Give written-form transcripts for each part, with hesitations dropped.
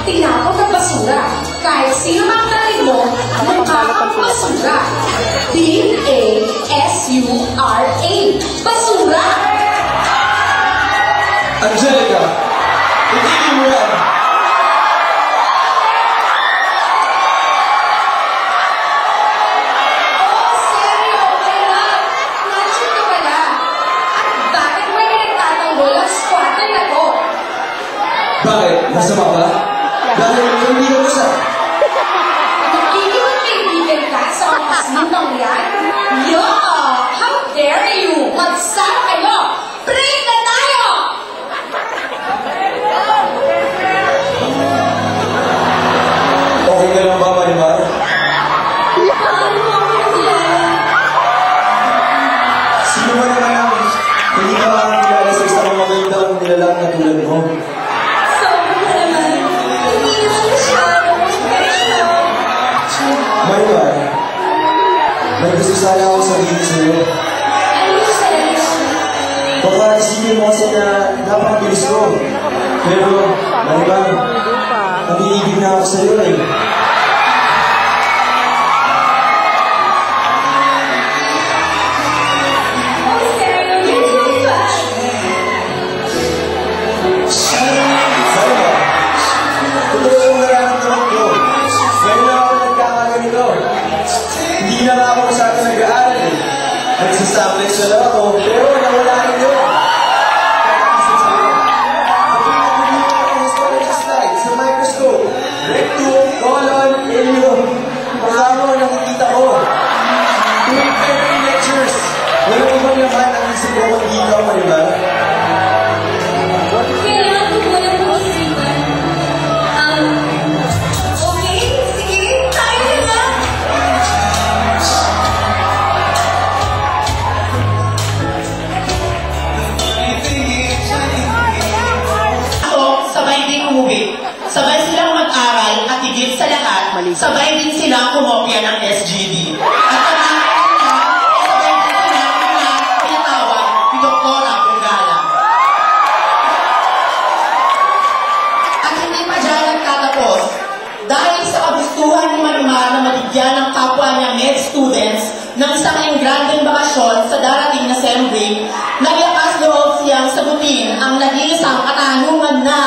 tinapon ng basura. Kahit sino mang narinig mo, nakakapasura. B-A-S-U-R-A. Basura! Angelica, itigil mo yan. Oh, seryo, okay lang. Nandiyan ka pala. At bakit mo pinagtatanggol ang squatter na to? Bakit? Masama ba? Dahil kaibigan mo siya. Kaibigan ka sa mga kasintang yan? Yeah! How dare you? Magsama kayo! Break na tayo! Okay ka lang ba, Marimar? Sino ba naman ang hindi ka makakilala sa isang mga taong nilalang na tulad mo? Marimar, may gusto sana akong sabihin sa'yo. Baka isipin mo kasi na napakabilis ko. Pero, Marimar, nag-iibig na ako sa'yo eh. Marimar, totoo yung nararamdaman ko. Ngayon na ako nagkakaganito. Hindi na nga ako masyado nag-aaral eh. Nagsasablet siya lang ako, pero nawala rin yun. Kaya-isip sa'yo. Napagpapagin ko ang histology slide sa microscope. Rectum, colon, ileum. Kasama ang nakikita ko. Tuwing every lectures, walang ibang laman ang isip ko kung hindi ka, Marimar. Kailangan ko muna po isipan. Okay, sige, tayo na. Ako, sabay din umuwi. Sabay silang mag-aral at higit sa lahat, sabay din silang kumopya ng SGD. At sabay din silang pinatawag ni Doktora Bungala. At hindi pa dyan nagtatapos. Dahil sa kagustuhan ni Marimar na mabigyan ng kapwa niya med students ng isang engrandeng bakasyon sa darating na sem break, naglakas loob siyang sagutin ang nag-iisang katanungan na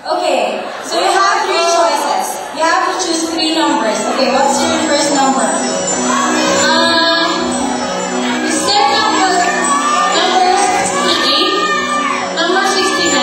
Okay, so you have three choices. You have to choose three numbers. Okay, what's your first number? Is there number 68? Number 69?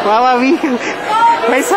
Wawa, Mi. May sa...